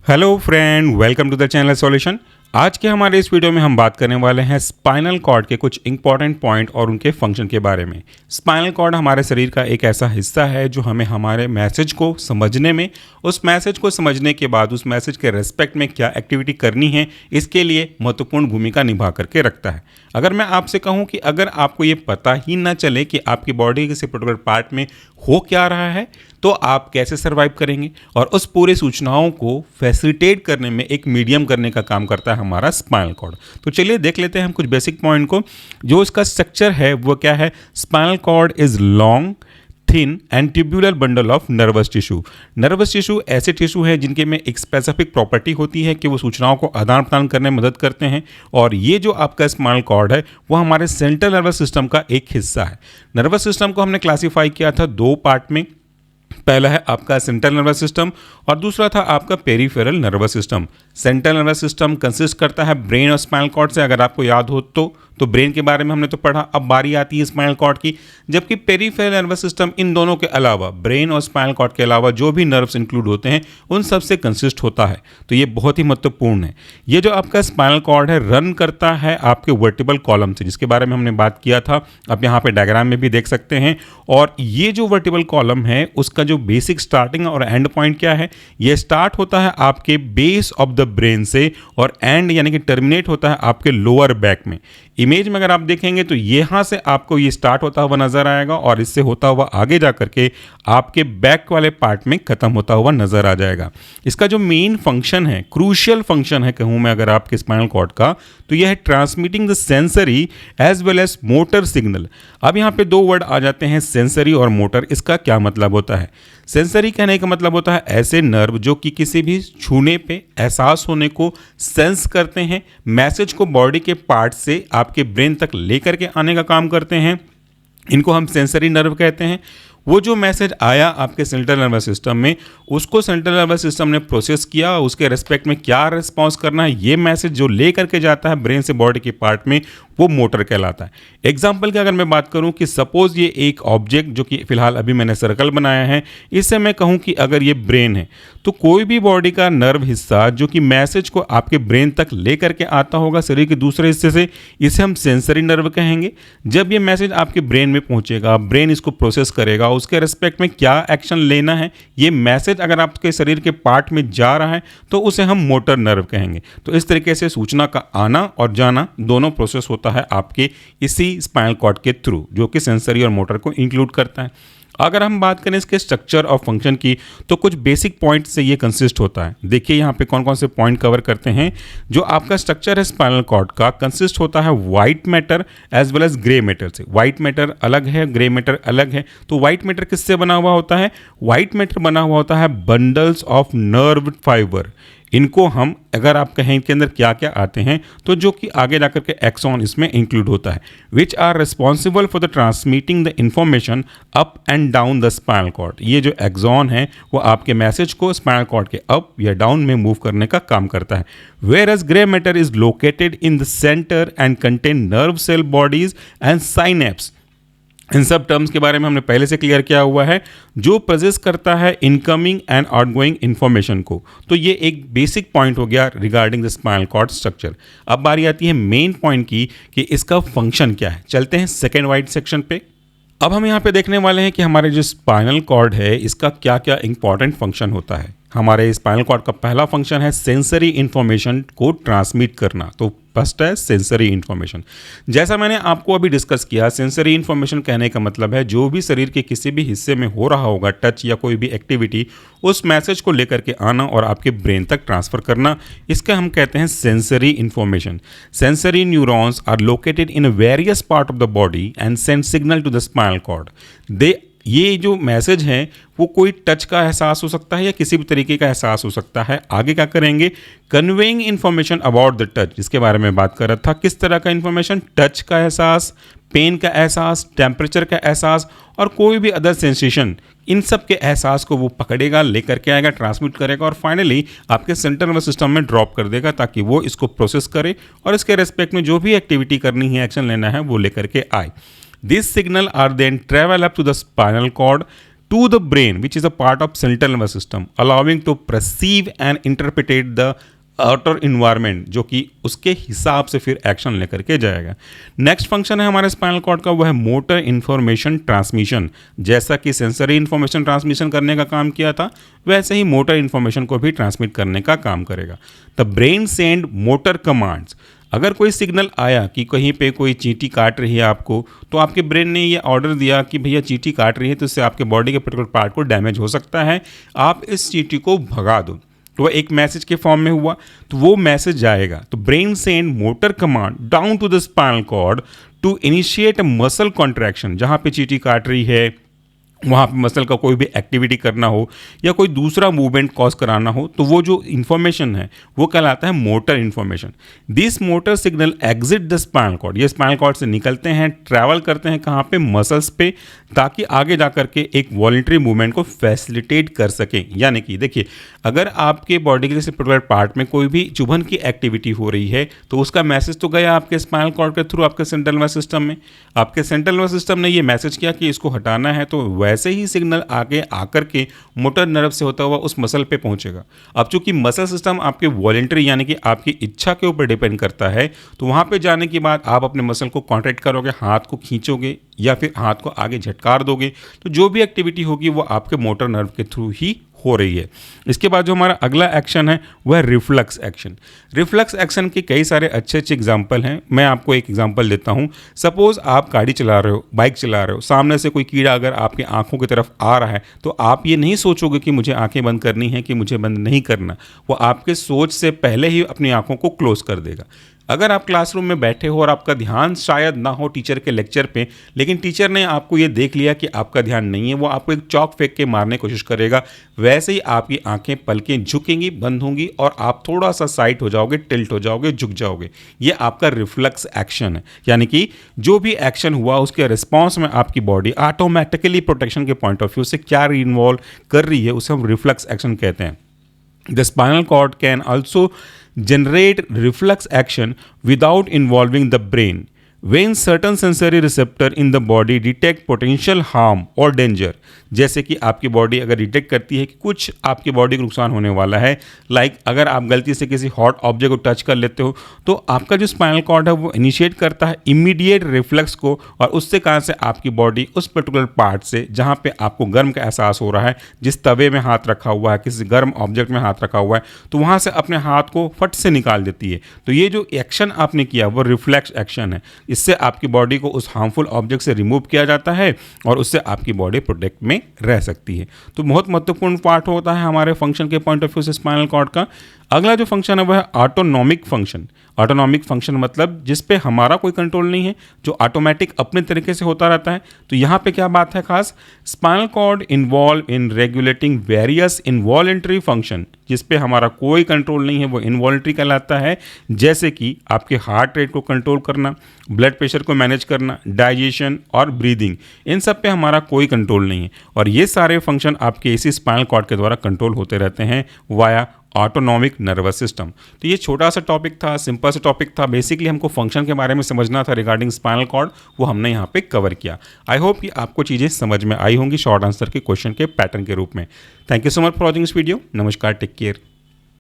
Hello friend, welcome to the channel solution. आज के हमारे इस वीडियो में हम बात करने वाले हैं स्पाइनल कॉर्ड के कुछ इंपॉर्टेंट पॉइंट और उनके फंक्शन के बारे में। स्पाइनल कॉर्ड हमारे शरीर का एक ऐसा हिस्सा है जो हमें हमारे मैसेज को समझने में, उस मैसेज को समझने के बाद उस मैसेज के रेस्पेक्ट में क्या एक्टिविटी करनी है, इसके लिए महत्वपूर्ण भूमिका निभा करके रखता है। अगर मैं आपसे कहूँ कि अगर आपको ये पता ही ना चले कि आपकी बॉडी के किसी पर्टिकुलर पार्ट में हो क्या रहा है, तो आप कैसे सर्वाइव करेंगे। और उस पूरी सूचनाओं को फैसिलिटेट करने में एक मीडियम करने का काम करता है हमारा स्पाइनल कॉर्ड। तो चलिए देख लेते हैं हम कुछ बेसिक पॉइंट को। जो इसका स्ट्रक्चर है वो क्या है। Spinal cord is long, thin and tubular bundle of nervous tissue. Nervous tissue ऐसे टिश्यू हैं जिनके में एक स्पेसिफिक प्रॉपर्टी होती है कि वो सूचनाओं को आदान प्रदान करने में मदद करते हैं। और ये जो आपका स्पाइनल कॉर्ड है वो हमारे सेंट्रल नर्वस सिस्टम का एक हिस्सा है। नर्वस सिस्टम को हमने क्लासीफाई किया था दो पार्ट में। पहला है आपका सेंट्रल नर्वस सिस्टम और दूसरा था आपका peripheral nervous system. Central nervous system consist करता है ब्रेन और स्पाइनल कॉर्ड से। अगर आपको याद हो तो ब्रेन के बारे में हमने तो पढ़ा। अब बारी आती है स्पाइनल कॉर्ड की। जबकि पेरिफेरल नर्वस सिस्टम इन दोनों के अलावा, ब्रेन और स्पाइनल कॉर्ड के अलावा जो भी नर्व्स इंक्लूड होते हैं उन सब से कंसिस्ट होता है। तो ये बहुत ही महत्वपूर्ण है। ये जो आपका स्पाइनल कॉर्ड है रन करता है आपके वर्टिबल कॉलम से, जिसके बारे में हमने बात किया था। आप यहाँ पे डायग्राम में भी देख सकते हैं। और ये जो वर्टिबल कॉलम है उसका जो बेसिक स्टार्टिंग और एंड पॉइंट क्या है, ये स्टार्ट होता है आपके बेस ऑफ द ब्रेन से और एंड यानी कि टर्मिनेट होता है आपके लोअर बैक में। इमेज में अगर आप देखेंगे तो यहाँ से आपको ये स्टार्ट होता हुआ नजर आएगा और इससे होता हुआ आगे जा करके आपके बैक वाले पार्ट में खत्म होता हुआ नजर आ जाएगा। इसका जो मेन फंक्शन है, क्रूशियल फंक्शन है कहूँ मैं अगर आपके स्पाइनल कॉर्ड का, तो यह है transmitting the sensory as well as motor signal. अब यहाँ पे दो वर्ड आ जाते हैं, सेंसरी और मोटर। इसका क्या मतलब होता है। सेंसरी कहने का मतलब होता है ऐसे नर्व जो कि किसी भी छूने पे, एहसास होने को सेंस करते हैं, मैसेज को बॉडी के पार्ट से आपके ब्रेन तक लेकर के आने का काम करते हैं। इनको हम सेंसरी नर्व कहते हैं। वो जो मैसेज आया आपके सेंट्रल नर्वस सिस्टम में, उसको सेंट्रल नर्वस सिस्टम ने प्रोसेस किया, उसके रेस्पेक्ट में क्या रिस्पॉन्स करना है, ये मैसेज जो ले करके जाता है ब्रेन से बॉडी के पार्ट में, वो मोटर कहलाता है। एग्जाम्पल की अगर मैं बात करूं कि सपोज ये एक ऑब्जेक्ट जो कि फिलहाल अभी मैंने सर्कल बनाया है, इससे मैं कहूं कि अगर ये ब्रेन है, तो कोई भी बॉडी का नर्व हिस्सा जो कि मैसेज को आपके ब्रेन तक ले करके आता होगा शरीर के दूसरे हिस्से से, इसे हम सेंसरी नर्व कहेंगे। जब ये मैसेज आपके ब्रेन में पहुंचेगा, ब्रेन इसको प्रोसेस करेगा, उसके रेस्पेक्ट में क्या एक्शन लेना है, ये मैसेज अगर आपके शरीर के पार्ट में जा रहा है तो उसे हम मोटर नर्व कहेंगे। तो इस तरीके से सूचना का आना और जाना दोनों प्रोसेस होता है आपके इसी स्पाइनल कॉर्ड के थ्रू, जो कि सेंसरी और मोटर को इंक्लूड करता है। अगर हम बात करें इसके स्ट्रक्चर और फंक्शन की, तो कुछ बेसिक पॉइंट से ये कंसिस्ट होता है। देखिए यहाँ पे कौन कौन से पॉइंट कवर करते हैं। जो आपका स्ट्रक्चर है स्पाइनल कॉर्ड का, कंसिस्ट होता है white matter as well as grey matter से। वाइट मैटर अलग है, ग्रे मैटर अलग है। तो वाइट मैटर किससे बना हुआ होता है। वाइट मैटर बना हुआ होता है बंडल्स ऑफ नर्व फाइबर। इनको हम अगर आप कहें इनके अंदर क्या क्या आते हैं, तो जो कि आगे जाकर के एक्सॉन इसमें इंक्लूड होता है, which are responsible for the transmitting the information up and down the spinal cord. ये जो एक्सॉन है वो आपके मैसेज को स्पाइनल कॉर्ड के अप या डाउन में मूव करने का काम करता है। Whereas grey matter is located in the centre and contain nerve cell bodies and synapse. इन सब टर्म्स के बारे में हमने पहले से क्लियर किया हुआ है। जो प्रोसेस करता है इनकमिंग एंड आउटगोइंग इन्फॉर्मेशन को। तो ये एक बेसिक पॉइंट हो गया regarding the spinal cord structure. अब बारी आती है मेन पॉइंट की कि इसका फंक्शन क्या है। चलते हैं सेकेंड वाइड सेक्शन पे। अब हम यहाँ पे देखने वाले हैं कि हमारे जो स्पाइनल कॉर्ड है इसका क्या क्या इंपॉर्टेंट फंक्शन होता है। हमारे स्पाइनल कॉर्ड का पहला फंक्शन है सेंसरी इंफॉर्मेशन को ट्रांसमिट करना। तो फर्स्ट है सेंसरी इंफॉर्मेशन। जैसा मैंने आपको अभी डिस्कस किया, सेंसरी इंफॉर्मेशन कहने का मतलब है जो भी शरीर के किसी भी हिस्से में हो रहा होगा टच या कोई भी एक्टिविटी, उस मैसेज को लेकर के आना और आपके ब्रेन तक ट्रांसफर करना, इसका हम कहते हैं sensory information. Sensory neurons are located in various part of the body and send signal to the spinal cord. ये जो मैसेज है वो कोई टच का एहसास हो सकता है या किसी भी तरीके का एहसास हो सकता है। आगे क्या करेंगे, conveying information about the touch, जिसके बारे में बात कर रहा था। किस तरह का इन्फॉर्मेशन, टच का एहसास, पेन का एहसास, टेम्परेचर का एहसास और कोई भी अदर सेंसेशन, इन सब के एहसास को वो पकड़ेगा, लेकर के आएगा, ट्रांसमिट करेगा और फाइनली आपके सेंट्रल नर्वस सिस्टम में ड्रॉप कर देगा ताकि वो इसको प्रोसेस करे और इसके रेस्पेक्ट में जो भी एक्टिविटी करनी है, एक्शन लेना है, वो लेकर के आए। These signal are then travel up to the spinal cord to the brain which is a part of central nervous system allowing to perceive and interpret the outer environment, जो कि उसके हिसाब से फिर एक्शन लेकर के जाएगा। नेक्स्ट फंक्शन है हमारे स्पाइनल कॉर्ड का, वो है मोटर इन्फॉर्मेशन ट्रांसमिशन। जैसा कि सेंसरी इन्फॉर्मेशन ट्रांसमिशन करने का काम किया था, वैसे ही मोटर इन्फॉर्मेशन को भी ट्रांसमिट करने का काम करेगा। The brain send motor commands. अगर कोई सिग्नल आया कि कहीं पे कोई चींटी काट रही है आपको, तो आपके ब्रेन ने ये ऑर्डर दिया कि भैया चींटी काट रही है, तो इससे आपके बॉडी के पर्टिकुलर पार्ट को डैमेज हो सकता है, आप इस चींटी को भगा दो। तो वह एक मैसेज के फॉर्म में हुआ, तो वो मैसेज जाएगा। तो brain send motor command down to the spinal cord to initiate a muscle contraction. जहाँ पे चींटी काट रही है, वहाँ पे मसल का कोई भी एक्टिविटी करना हो या कोई दूसरा मूवमेंट कॉज कराना हो, तो वो जो इन्फॉर्मेशन है वो कहलाता है motor information. This motor signal exit the spinal cord. ये स्पाइनल कॉर्ड से निकलते हैं, ट्रैवल करते हैं कहाँ पे, मसल्स पे, ताकि आगे जा करके एक वॉलंटरी मूवमेंट को फैसिलिटेट कर सकें। यानी कि देखिए, अगर आपके बॉडी के किसी पर्टिकुलर पार्ट में कोई भी चुभन की एक्टिविटी हो रही है, तो उसका मैसेज तो गया आपके स्पाइनल कॉर्ड के थ्रू आपके सेंट्रल नर्वस सिस्टम में। आपके सेंट्रल नर्वस सिस्टम ने ये मैसेज किया कि इसको हटाना है, तो वैसे ही सिग्नल आगे आकर के मोटर नर्व से होता हुआ उस मसल पे पहुंचेगा। अब चूंकि मसल सिस्टम आपके वॉलंटरी यानी कि आपकी इच्छा के ऊपर डिपेंड करता है, तो वहां पे जाने के बाद आप अपने मसल को कॉन्ट्रैक्ट करोगे, हाथ को खींचोगे या फिर हाथ को आगे झटकार दोगे, तो जो भी एक्टिविटी होगी वो आपके मोटर नर्व के थ्रू ही हो रही है। इसके बाद जो हमारा अगला एक्शन है वह है रिफ्लक्स एक्शन। रिफ्लक्स एक्शन के कई सारे अच्छे अच्छे एग्जाम्पल हैं। मैं आपको एक एग्जाम्पल देता हूँ। सपोज आप गाड़ी चला रहे हो, बाइक चला रहे हो, सामने से कोई कीड़ा अगर आपकी आंखों की तरफ आ रहा है, तो आप ये नहीं सोचोगे कि मुझे आंखें बंद करनी है कि मुझे बंद नहीं करना। वो आपके सोच से पहले ही अपनी आंखों को क्लोज कर देगा। अगर आप क्लासरूम में बैठे हो और आपका ध्यान शायद ना हो टीचर के लेक्चर पे, लेकिन टीचर ने आपको ये देख लिया कि आपका ध्यान नहीं है, वो आपको एक चौक फेंक के मारने की कोशिश करेगा, वैसे ही आपकी आंखें पलकें झुकेंगी, बंद होंगी और आप थोड़ा सा साइड हो जाओगे, टिल्ट हो जाओगे, झुक जाओगे। ये आपका रिफ्लेक्स एक्शन है। यानी कि जो भी एक्शन हुआ उसके रिस्पॉन्स में आपकी बॉडी ऑटोमेटिकली प्रोटेक्शन के पॉइंट ऑफ व्यू से क्या इन्वॉल्व कर रही है, उसे हम रिफ्लेक्स एक्शन कहते हैं। The spinal cord can also generate reflex action without involving the brain. When certain sensory receptor in the body detect potential harm or danger, जैसे कि आपकी बॉडी अगर डिटेक्ट करती है कि कुछ आपकी बॉडी को नुकसान होने वाला है, लाइक अगर आप गलती से किसी हॉट ऑब्जेक्ट को टच कर लेते हो, तो आपका जो स्पाइनल कॉर्ड है वो इनिशिएट करता है इमीडिएट रिफ्लेक्स को, और उससे कहाँ से आपकी बॉडी उस पर्टिकुलर पार्ट से जहाँ पे आपको गर्म का एहसास हो रहा है, जिस तवे में हाथ रखा हुआ है, किसी गर्म ऑब्जेक्ट में हाथ रखा हुआ है, तो वहाँ से अपने हाथ को फट से निकाल देती है। तो ये जो एक्शन आपने किया वो रिफ्लेक्स एक्शन है। इससे आपकी बॉडी को उस हार्मफुल ऑब्जेक्ट से रिमूव किया जाता है और उससे आपकी बॉडी प्रोटेक्ट में रह सकती है। तो बहुत महत्वपूर्ण पार्ट होता है हमारे फंक्शन के पॉइंट ऑफ व्यू से स्पाइनल कॉर्ड का। अगला जो फंक्शन है वह है ऑटोनॉमिक फंक्शन। ऑटोनॉमिक फंक्शन मतलब जिस पे हमारा कोई कंट्रोल नहीं है, जो ऑटोमेटिक अपने तरीके से होता रहता है। तो यहाँ पे क्या बात है खास, spinal cord involve in regulating various involuntary function. जिस पे हमारा कोई कंट्रोल नहीं है वो इनवॉलेंट्री कहलाता है। जैसे कि आपके हार्ट रेट को कंट्रोल करना, ब्लड प्रेशर को मैनेज करना, डाइजेशन और ब्रीदिंग, इन सब पे हमारा कोई कंट्रोल नहीं है। और ये सारे फंक्शन आपके इसी स्पाइनल कॉर्ड के द्वारा कंट्रोल होते रहते हैं वाया ऑटोनॉमिक नर्वस सिस्टम। तो ये छोटा सा टॉपिक था, सिंपल सा टॉपिक था। बेसिकली हमको फंक्शन के बारे में समझना था रिगार्डिंग स्पाइनल कॉर्ड, वो हमने यहाँ पे कवर किया। आई होप कि आपको चीज़ें समझ में आई होंगी शॉर्ट आंसर के क्वेश्चन के पैटर्न के रूप में। Thank you so much for watching this video. नमस्कार, टेक केयर।